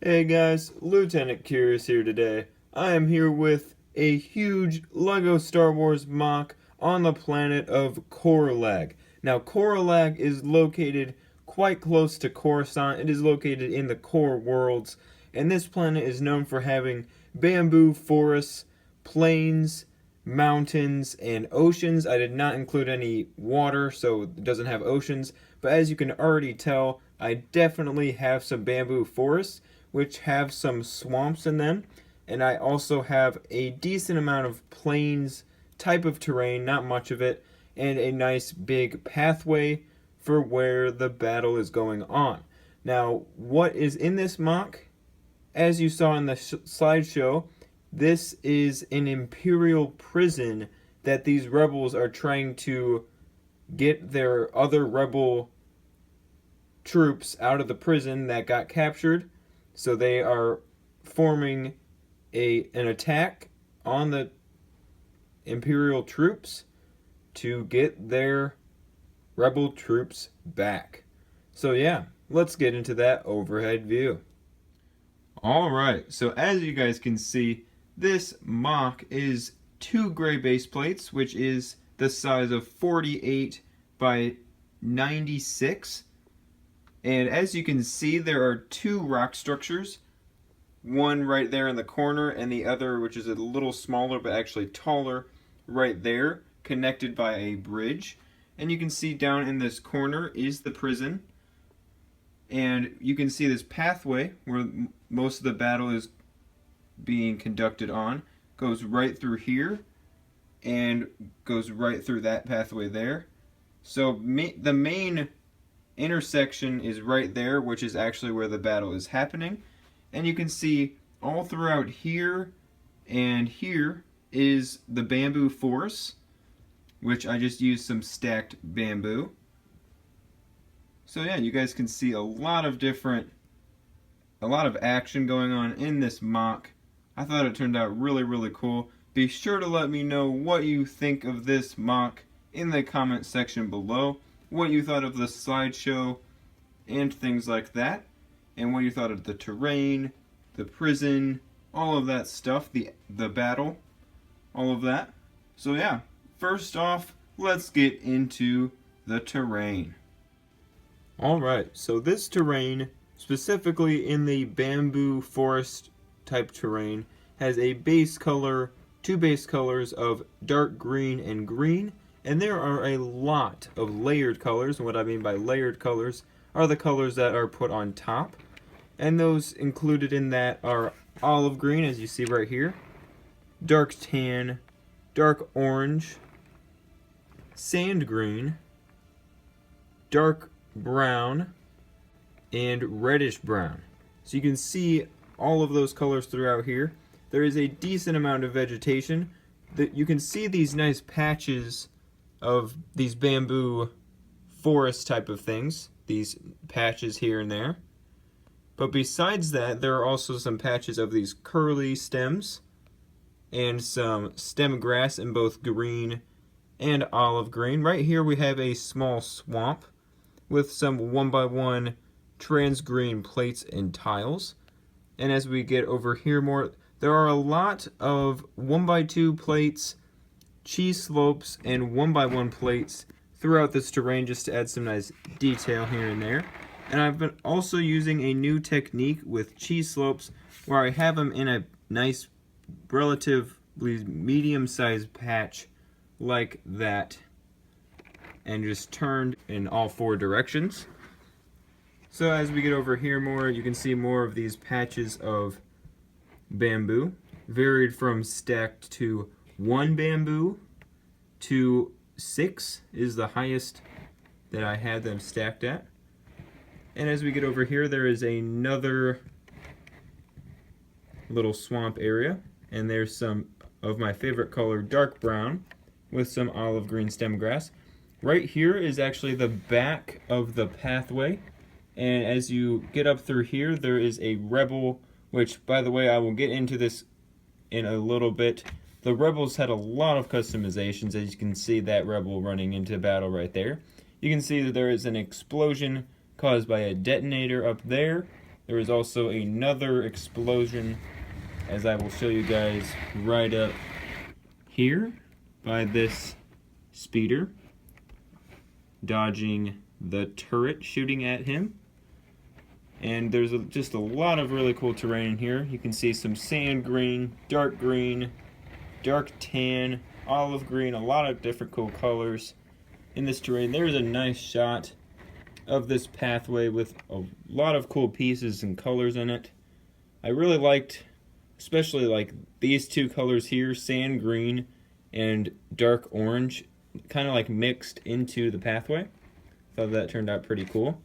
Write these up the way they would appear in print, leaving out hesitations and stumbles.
Hey guys, Lieutenant Curious here today. I am here with a huge LEGO Star Wars MOC on the planet of Corulag. Now, Corulag is located quite close to Coruscant. It is located in the core worlds, and this planet is known for having bamboo forests, plains, mountains, and oceans. I did not include any water, so it doesn't have oceans, but as you can already tell, I definitely have some bamboo forests which have some swamps in them, and I also have a decent amount of plains type of terrain, not much of it, and a nice big pathway for where the battle is going on. Now, what is in this MOC? As you saw in the slideshow, this is an Imperial prison that these rebels are trying to get their other rebel troops out of the prison that got captured. So they are forming an attack on the Imperial troops to get their rebel troops back. So yeah, let's get into that overhead view. Alright, so as you guys can see, this MOC is 2 gray base plates, which is the size of 48 by 96. And as you can see, there are 2 rock structures, one right there in the corner and the other, which is a little smaller but actually taller, right there, connected by a bridge. And you can see down in this corner is the prison, and you can see this pathway where most of the battle is being conducted on goes right through here and goes right through that pathway there. So the main intersection is right there, which is actually where the battle is happening. And you can see all throughout here and here is the bamboo forest, which I just used some stacked bamboo. So yeah, you guys can see a lot of action going on in this MOC. I thought it turned out really cool. Be sure to let me know what you think of this MOC in the comment section below, what you thought of the slideshow and things like that, and what you thought of the terrain, the prison, all of that stuff, the battle, all of that. So yeah, first off, let's get into the terrain. Alright, so this terrain, specifically in the bamboo forest type terrain, has a base color, 2 base colors of dark green and green, and there are a lot of layered colors, and what I mean by layered colors are the colors that are put on top, and those included in that are olive green, as you see right here, dark tan, dark orange, sand green, dark brown, and reddish brown. So you can see all of those colors throughout here. There is a decent amount of vegetation. That you can see these nice patches of these bamboo forest type of things, these patches here and there. But besides that, there are also some patches of these curly stems and some stem grass in both green and olive green. Right here we have a small swamp with some 1x1 trans green plates and tiles. And as we get over here more, there are a lot of 1x2 plates, cheese slopes, and 1x1 plates throughout this terrain just to add some nice detail here and there. And I've been also using a new technique with cheese slopes where I have them in a nice, relatively medium-sized patch like that, and just turned in all 4 directions. So as we get over here more, you can see more of these patches of bamboo, varied from stacked to 1 bamboo to 6 is the highest that I had them stacked at. And as we get over here, there is another little swamp area, and there's some of my favorite color, dark brown, with some olive green stem grass. Right here is actually the back of the pathway, and as you get up through here, there is a rebel, which, by the way, I will get into this in a little bit. The rebels had a lot of customizations, as you can see that rebel running into battle right there. You can see that there is an explosion caused by a detonator up there, There is also another explosion, as I will show you guys right up here by this speeder, dodging the turret shooting at him. And there's just a lot of really cool terrain in here. You can see some sand green, dark tan, olive green, a lot of different cool colors in this terrain. There's a nice shot of this pathway with a lot of cool pieces and colors in it. I really liked, especially like these two colors here, sand green and dark orange, kind of like mixed into the pathway. Thought that turned out pretty cool.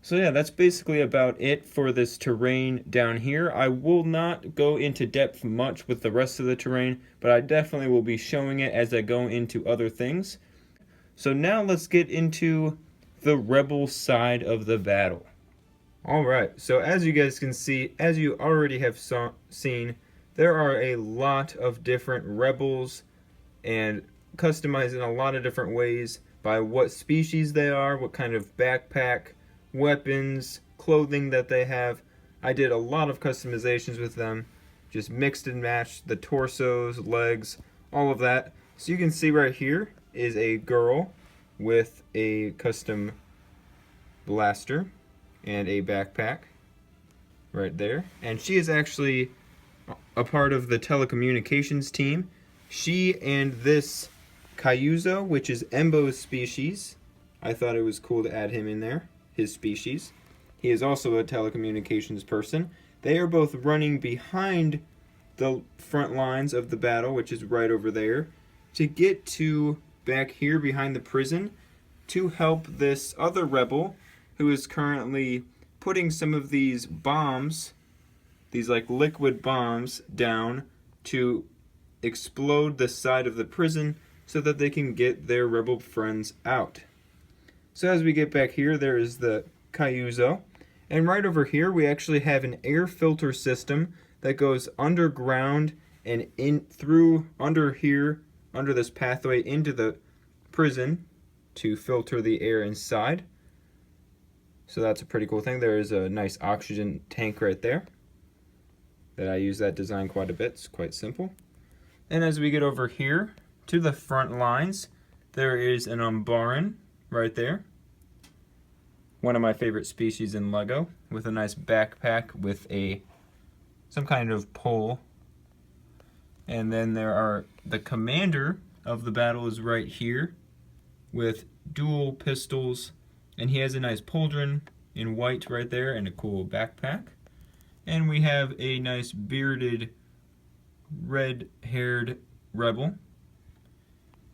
So yeah, that's basically about it for this terrain down here. I will not go into depth much with the rest of the terrain, but I definitely will be showing it as I go into other things. So now let's get into the rebel side of the battle. Alright, so as you guys can see, as you already have seen, there are a lot of different rebels and customized in a lot of different ways by what species they are, what kind of backpack, weapons, clothing that they have. I did a lot of customizations with them, just mixed and matched the torsos, legs, all of that. So you can see right here is a girl with a custom blaster and a backpack right there, and she is actually a part of the telecommunications team. She and this Cayuzo, which is Embo's species, I thought it was cool to add him in there, his species. He is also a telecommunications person. They are both running behind the front lines of the battle, which is right over there, to get to back here behind the prison to help this other rebel who is currently putting some of these bombs, these like liquid bombs, down to explode the side of the prison so that they can get their rebel friends out. So as we get back here, there is the Cayuzo, and right over here we actually have an air filter system that goes underground and in through under here, under this pathway into the prison to filter the air inside. So that's a pretty cool thing. There is a nice oxygen tank right there that I use that design quite a bit. It's quite simple. And as we get over here to the front lines, there is an Umbaran right there. One of my favorite species in LEGO, with a nice backpack with some kind of pole. And then there are the commander of the battle is right here with dual pistols, and he has a nice pauldron in white right there and a cool backpack. And we have a nice bearded red-haired rebel.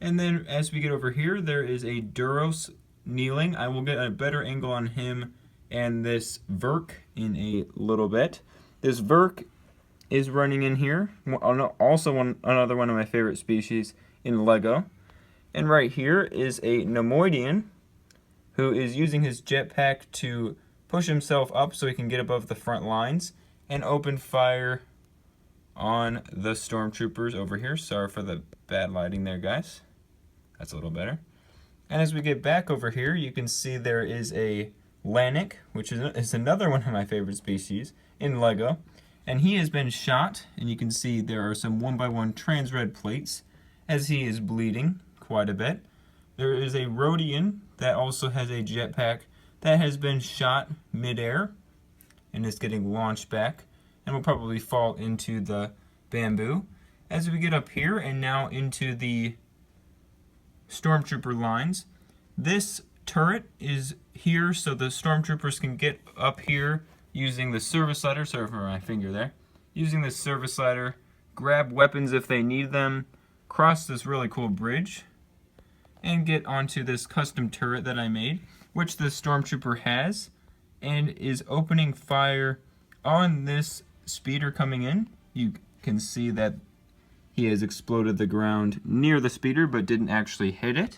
And then as we get over here, there is a Duros kneeling. I will get a better angle on him and this Verk in a little bit. This Verk is running in here, also another one of my favorite species in LEGO. And right here is a Nemoidian who is using his jetpack to push himself up so he can get above the front lines and open fire on the stormtroopers over here. Sorry for the bad lighting there, guys. That's a little better. And as we get back over here, you can see there is a Lanik, which is another one of my favorite species in LEGO. And he has been shot, and you can see there are some 1x1 transred plates as he is bleeding quite a bit. There is a Rodian that also has a jetpack that has been shot midair and is getting launched back and will probably fall into the bamboo. As we get up here and now into the stormtrooper lines, this turret is here so the stormtroopers can get up here using the service ladder. Sorry for my finger there. Using the service ladder, grab weapons if they need them, cross this really cool bridge, and get onto this custom turret that I made, which the stormtrooper has, and is opening fire on this speeder coming in. You can see that he has exploded the ground near the speeder but didn't actually hit it.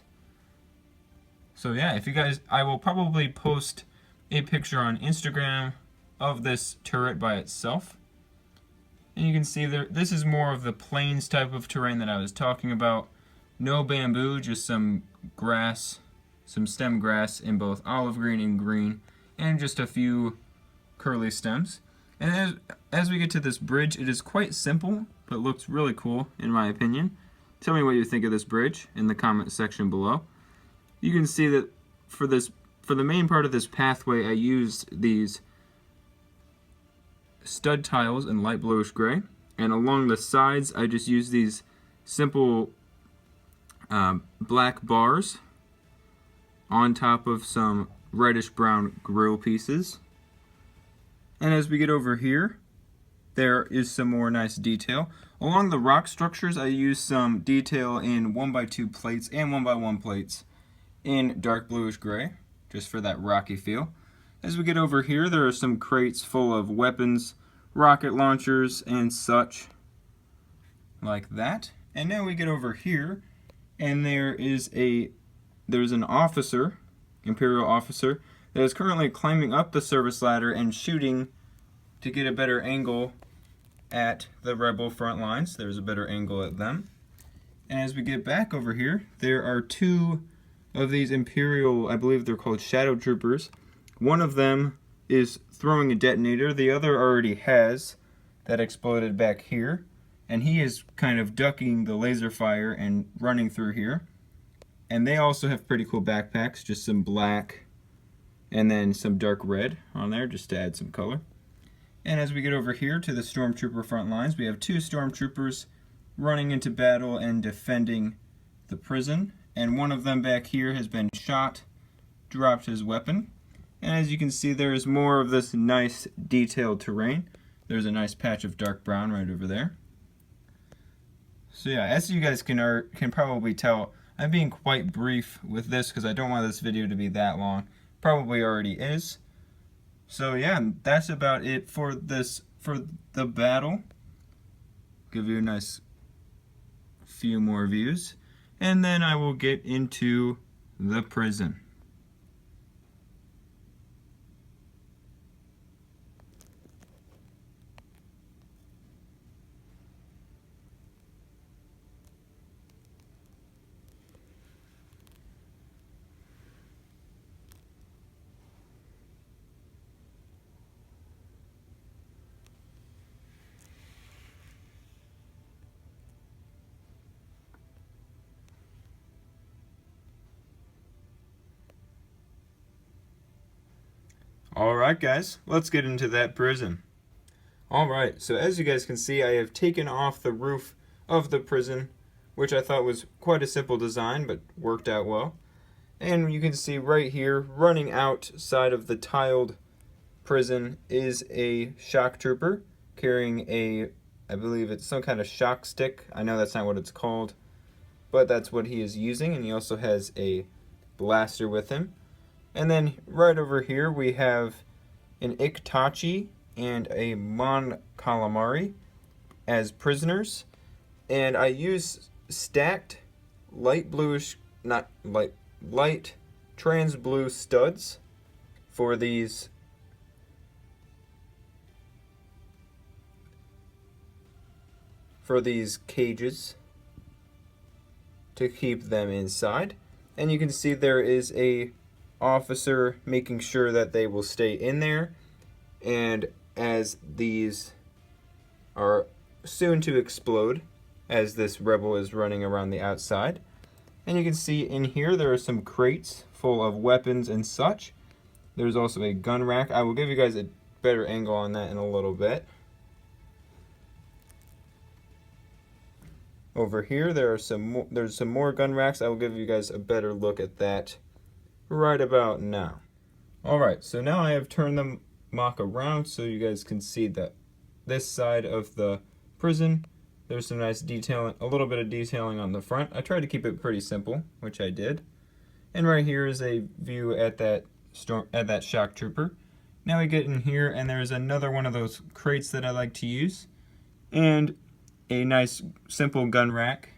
So yeah, if you guys, I will probably post a picture on Instagram of this turret by itself. And you can see there, this is more of the plains type of terrain that I was talking about. No bamboo, just some grass, some stem grass in both olive green and green, and just a few curly stems. And as we get to this bridge, it is quite simple, but looks really cool in my opinion. Tell me what you think of this bridge in the comment section below. You can see that for the main part of this pathway, I used these stud tiles in light bluish gray, and along the sides I just used these simple black bars on top of some reddish brown grill pieces. And as we get over here, there is some more nice detail. Along the rock structures, I used some detail in 1x2 plates and 1x1 plates in dark bluish gray, just for that rocky feel. As we get over here, there are some crates full of weapons, rocket launchers, and such like that. And now we get over here, and there's an officer, Imperial officer, that is currently climbing up the service ladder and shooting to get a better angle at the rebel front lines. There's a better angle at them. And as we get back over here, there are two of these Imperial, I believe they're called shadow troopers. One of them is throwing a detonator, the other already has that exploded back here, and he is kind of ducking the laser fire and running through here. And they also have pretty cool backpacks, just some black and then some dark red on there just to add some color. And as we get over here to the stormtrooper front lines, we have two stormtroopers running into battle and defending the prison. And one of them back here has been shot, dropped his weapon. And as you can see, there is more of this nice detailed terrain. There's a nice patch of dark brown right over there. So yeah, as you guys can probably tell, I'm being quite brief with this because I don't want this video to be that long. Probably already is. So yeah, that's about it for the battle. Give you a nice few more views, and then I will get into the prison. Alright guys, let's get into that prison. Alright, so as you guys can see, I have taken off the roof of the prison, which I thought was quite a simple design, but worked out well. And you can see right here, running outside of the tiled prison is a shock trooper carrying I believe it's some kind of shock stick. I know that's not what it's called, but that's what he is using, and he also has a blaster with him. And then right over here we have an Iktachi and a Mon Calamari as prisoners. And I use stacked light trans blue studs for these cages to keep them inside. And you can see there is a officer making sure that they will stay in there, and as these are soon to explode as this rebel is running around the outside. And you can see in here there are some crates full of weapons and such. There's also a gun rack. I will give you guys a better angle on that in a little bit. Over here there's some more gun racks. I will give you guys a better look at that right about now. Alright, so now I have turned the MOC around so you guys can see that this side of the prison, there's some nice detailing, a little bit of detailing on the front. I tried to keep it pretty simple, which I did. And right here is a view at that shock trooper. Now we get in here and there's another one of those crates that I like to use, and a nice simple gun rack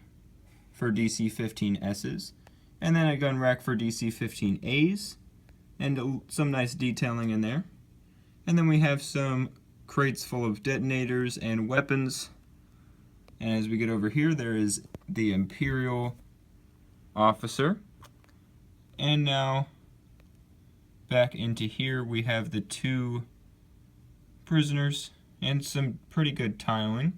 for DC-15Ss. And then a gun rack for DC-15As, and some nice detailing in there. And then we have some crates full of detonators and weapons. And as we get over here, there is the Imperial officer. And now, back into here, we have the two prisoners and some pretty good tiling.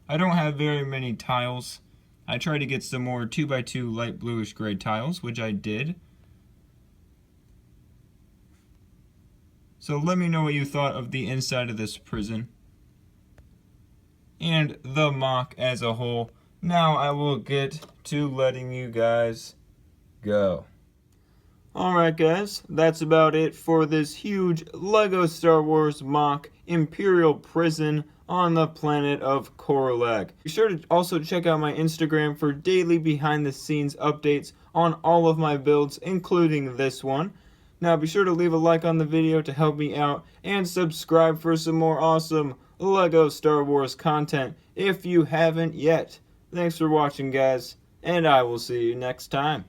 I don't have very many tiles. I tried to get some more 2x2 light bluish gray tiles, which I did. So let me know what you thought of the inside of this prison and the MOC as a whole. Now I will get to letting you guys go. Alright guys, that's about it for this huge LEGO Star Wars MOC Imperial prison on the planet of Corulag. Be sure to also check out my Instagram for daily behind the scenes updates on all of my builds, including this one. Now be sure to leave a like on the video to help me out and subscribe for some more awesome LEGO Star Wars content if you haven't yet. Thanks for watching guys, and I will see you next time.